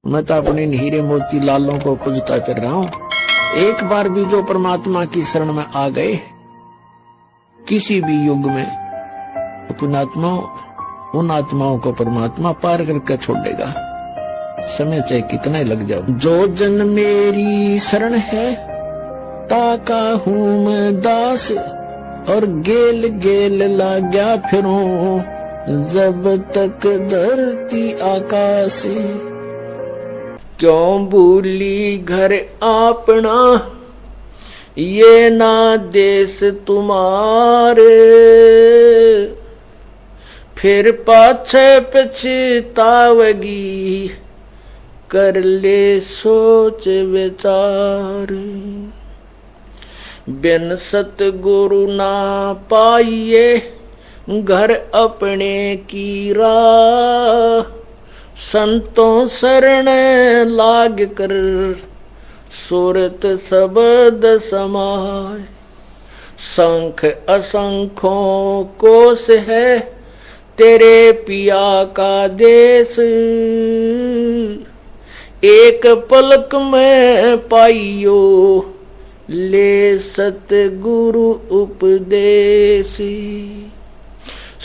मैं तो अपने हीरे मोती लालों को खोजता फिर रहा हूं। एक बार भी जो परमात्मा की शरण में आ गए किसी भी युग में, पुण्यात्माओं उन आत्माओं को परमात्मा पार करके छोड़ेगा, समय चाहे कितना ही लग जाओ। जो जन मेरी शरण है ताका हूं मैं दास, और गेल गेल लाग्या फिरूं जब तक धरती आकाश। क्यों भूली घर अपना ये ना देश तुम्हारे, फिर पाछे पछतावगी कर ले सोच विचार। बिन सतगुरु ना पाइए घर अपने की राह, संतों शरण लाग कर सूरत शब्द समाय। संख असंख्यों कोस है तेरे पिया का देश, एक पलक में पाइयो ले सतगुरु उपदेश।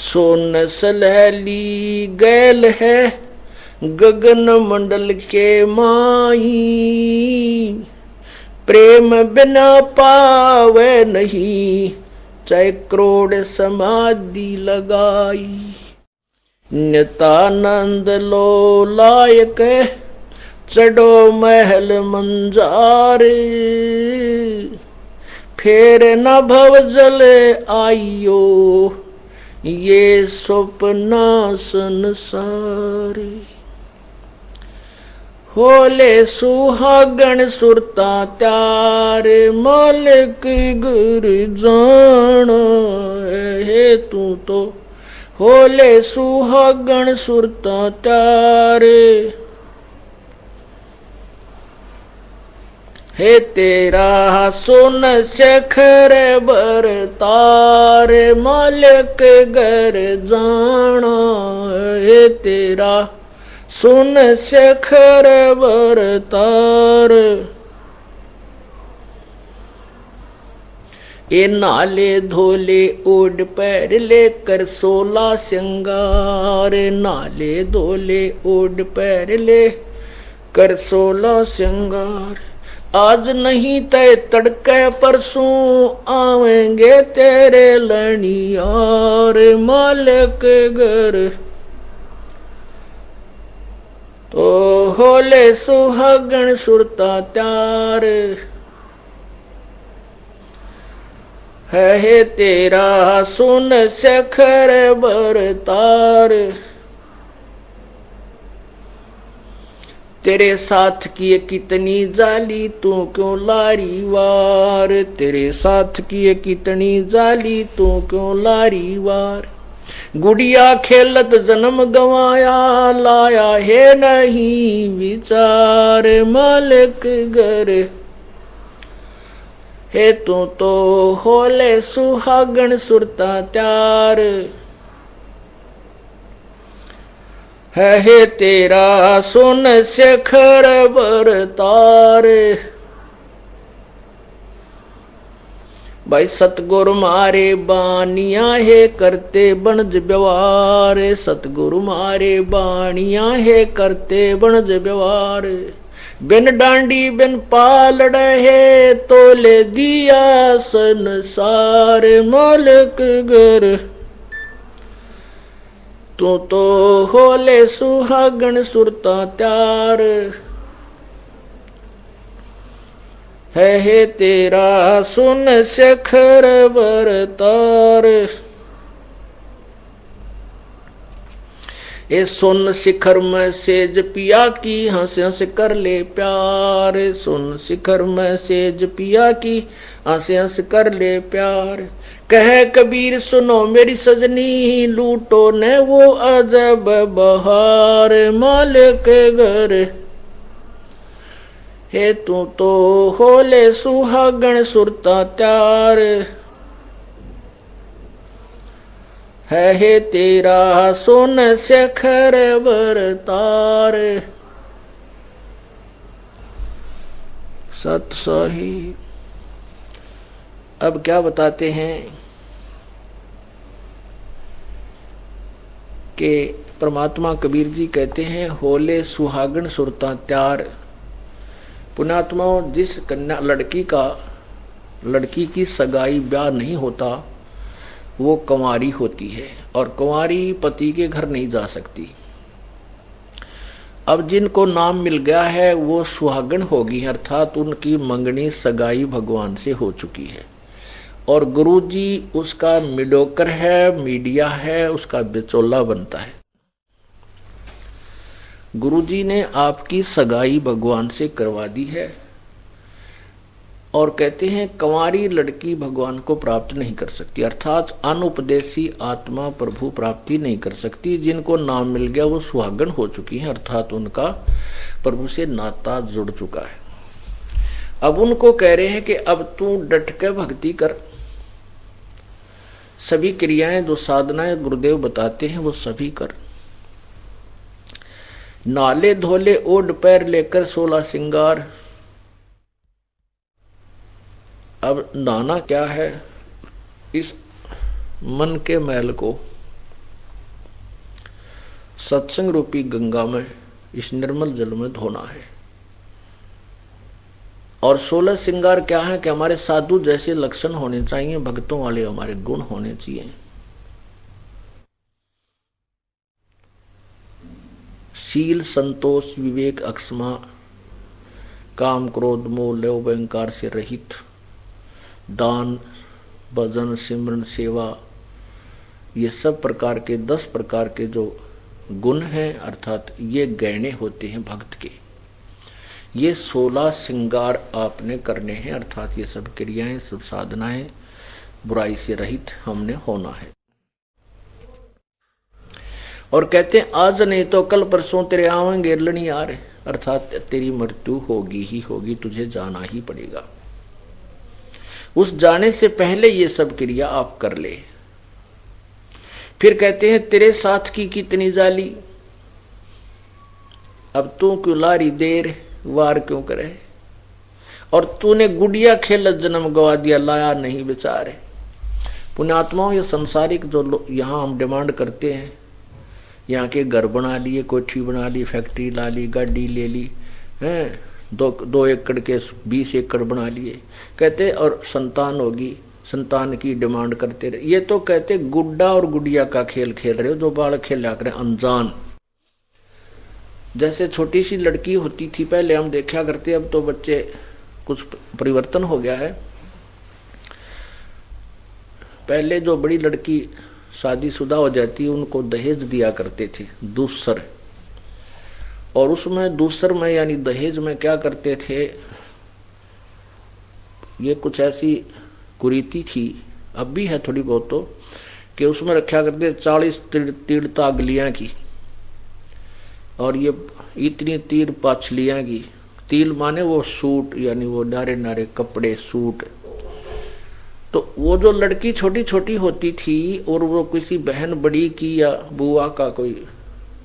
सोन सलहली गैल है गगन मंडल के माई, प्रेम बिना पावे नहीं चाहे करोड़ समाधि लगाई। नितानंद लो लायक चढ़ो महल मंजारे, फिर न भव जल आइयो ये स्वप्ना संसार। होले सुहागण सुरता त्यार, मालिक गुर जाना है तू तो। होले सुहागण सुरता त्यार, हे तेरा सोन शेखर बर तार, मालिक घर जाना हे तेरा सोन शेखर बर तार। ये नाले धोले ओढ़ पैर लेकर 16 श्रृंगार, नाले धोले ओढ़ पैर लेकर 16 श्रृंगार। आज नहीं तय तड़के परसों आवेंगे तेरे लनियार, मालिक घर तो होले सुहागण सुरता त्यार है तेरा सुन शेखर बर तार। तेरे साथ की कितनी जाली तू क्यों लारी वार, तेरे साथ की कितनी जाली तू क्यों लारी वार। गुड़िया खेलत जन्म गवाया लाया है नहीं विचार, मालिक घर हे तू तो होले सुहागण सुरता त्यार है तेरा सुन शेखर बर तार। भाई सतगुरु मारे बानिया है करते बनज व्यवहार, सतगुरु मारे बानिया है करते बनज व्यवहार। बिन डांडी बिन पालड़ है तोले दिया संसार, मालिक घर तू तो होले सुहागण सुरता त्यार है तेरा सुन शेखर बर तार। ए सुन शिखर में सेज पिया की हंस हंस कर ले प्यार, सुन शिखर में सेज पिया की हंस हंस कर ले प्यार। कह कबीर सुनो मेरी सजनी लूटो ने वो अजब बहार, मालिक घर हे तू तो होले सुहागण सुरता त्यार है तेरा सुन शेखर बर तार। सत सही। अब क्या बताते हैं कि परमात्मा कबीर जी कहते हैं, होले सुहागन सुरता त्यार। पुण्यात्मा, जिस कन्या लड़की की सगाई ब्याह नहीं होता वो कंवारी होती है, और कंवारी पति के घर नहीं जा सकती। अब जिनको नाम मिल गया है वो सुहागन होगी, अर्थात उनकी मंगनी सगाई भगवान से हो चुकी है, और गुरुजी उसका मिडोकर है, मीडिया है, उसका बिचौला बनता है। गुरुजी ने आपकी सगाई भगवान से करवा दी है, और कहते हैं कंवारी लड़की भगवान को प्राप्त नहीं कर सकती, अर्थात अनुपदेशी आत्मा प्रभु प्राप्ति नहीं कर सकती। जिनको नाम मिल गया वो सुहागन हो चुकी है, अर्थात उनका प्रभु से नाता जुड़ चुका है। अब उनको कह रहे हैं कि अब तू डट के भक्ति कर, सभी क्रियाएं जो साधनाएं गुरुदेव बताते हैं वो सभी कर। नाले धोले ओढ़ पैर लेकर 16 सिंगार। अब नहाना क्या है, इस मन के मैल को सत्संग रूपी गंगा में, इस निर्मल जल में धोना है। और 16 श्रृंगार क्या है कि हमारे साधु जैसे लक्षण होने चाहिए, भक्तों वाले हमारे गुण होने चाहिए। शील, संतोष, विवेक, अक्षमा, काम, क्रोध, मोह, लोभ, अहंकार से रहित, दान, भजन, सिमरन, सेवा, ये सब प्रकार के 10 प्रकार के जो गुण हैं, अर्थात ये गहने होते हैं भक्त के। ये 16 श्रृंगार आपने करने हैं, अर्थात ये सब क्रियाएं, सब साधनाएं बुराई से रहित हमने होना है। और कहते हैं आज नहीं तो कल परसों तेरे आवेंगे लनियार, अर्थात तेरी मृत्यु होगी ही होगी, तुझे जाना ही पड़ेगा। उस जाने से पहले ये सब क्रिया आप कर ले। फिर कहते हैं तेरे साथ की कितनी जाली, अब तू क्यों लारी देर, वार क्यों करे, और तूने गुड़िया खेल जन्म गवा दिया, लाया नहीं बेचारे। पुण्यात्माओं, ये संसारिक जो यहाँ हम डिमांड करते हैं, यहाँ के घर बना लिए, कोठी बना ली, फैक्ट्री ला ली, गाड़ी ले ली, हैं, 2 एकड़ के 20 एकड़ बना लिए, कहते और संतान होगी, संतान की डिमांड करते रहे। ये तो कहते गुड्डा और गुड़िया का खेल खेल रहे हो, जो बालक खेला करें अनजान। जैसे छोटी सी लड़की होती थी पहले हम देखा करते, अब तो बच्चे कुछ परिवर्तन हो गया है। पहले जो बड़ी लड़की शादीशुदा हो जाती उनको दहेज दिया करते थे, दूसर। और उसमें दूसर में यानी दहेज में क्या करते थे, ये कुछ ऐसी कुरीति थी, अब भी है थोड़ी बहुत, तो कि उसमें रखा करते 40 तीर तागलियां की, और ये इतनी तीर पाछलियां की। तिल माने वो सूट, यानी वो नारे नारे कपड़े, सूट। तो वो जो लड़की छोटी छोटी होती थी और वो किसी बहन बड़ी की या बुआ का कोई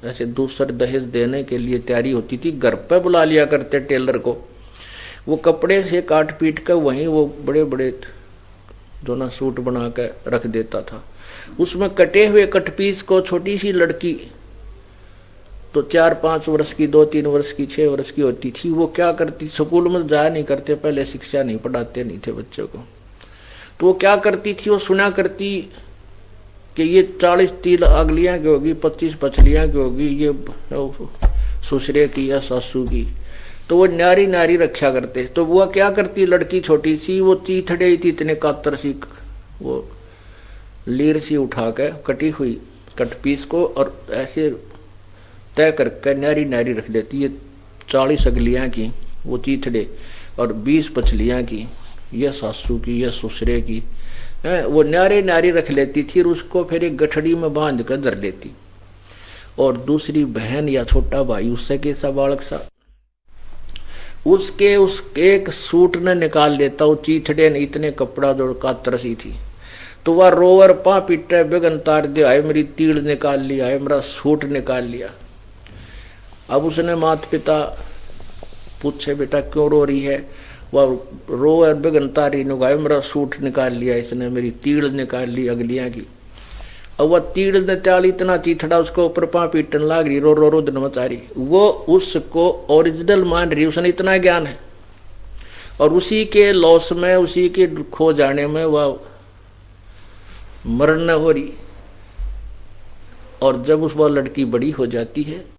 ऐसे दूसर दहेज देने के लिए तैयारी होती थी, घर पे बुला लिया करते टेलर को, वो कपड़े से काट पीट कर वहीं वो बड़े बड़े जो ना सूट बना कर रख देता था। उसमें कटे हुए कटपीस को छोटी सी लड़की तो 4-5 वर्ष की, 2-3 वर्ष की, 6 वर्ष की होती थी, वो क्या करती, स्कूल में जाया नहीं करते, पहले शिक्षा नहीं पढ़ाते नहीं थे बच्चों को, तो वो क्या करती थी, वो सुना करती कि ये 40 तिल अगलियां की होगी, 25 पछलियां की होगी, ये ससुरे की या सासू की, तो वो नारी नारी रखा करते। तो वो क्या करती, लड़की छोटी सी, वो चीथड़े थी इतने कातर सी, वो लीर सी उठा के कटी हुई कटपीस को और ऐसे तय करके नारी नारी रख देती। ये 40 अगलियां की वो चीथड़े और 20 पछलियां की ये सासू की, ये ससुरे की, वो नारे नारी रख लेती थी, और उसको फिर एक गठड़ी में बांध कर धर लेती। और दूसरी बहन या छोटा भाई उससे कैसा बालक सा, उसके एक सूट ने निकाल लेता, वो चीथड़े ने इतने कपड़ा जो कातर सी थी, तो वह रोवर पा पीटे बेगन तार दे, आए मेरी तीड़ निकाल लिया, आए मेरा सूट निकाल लिया। अब उसने माता पिता पूछे बेटा क्यों रो रही है, वह रो और बेगनता रही नुगाए, मेरा सूट निकाल लिया इसने, मेरी तीड़ निकाल ली अगलियां की। और वह तीड़ ने त्याल इतना चीथड़ा उसको ऊपर पा पीटन लाग रही, रो रो रो दिन मचा रही। वो उसको ओरिजिनल मान रही, उसने इतना ज्ञान है, और उसी के लॉस में, उसी के खो जाने में वह मरण न हो रही। और जब उस वह लड़की बड़ी हो जाती है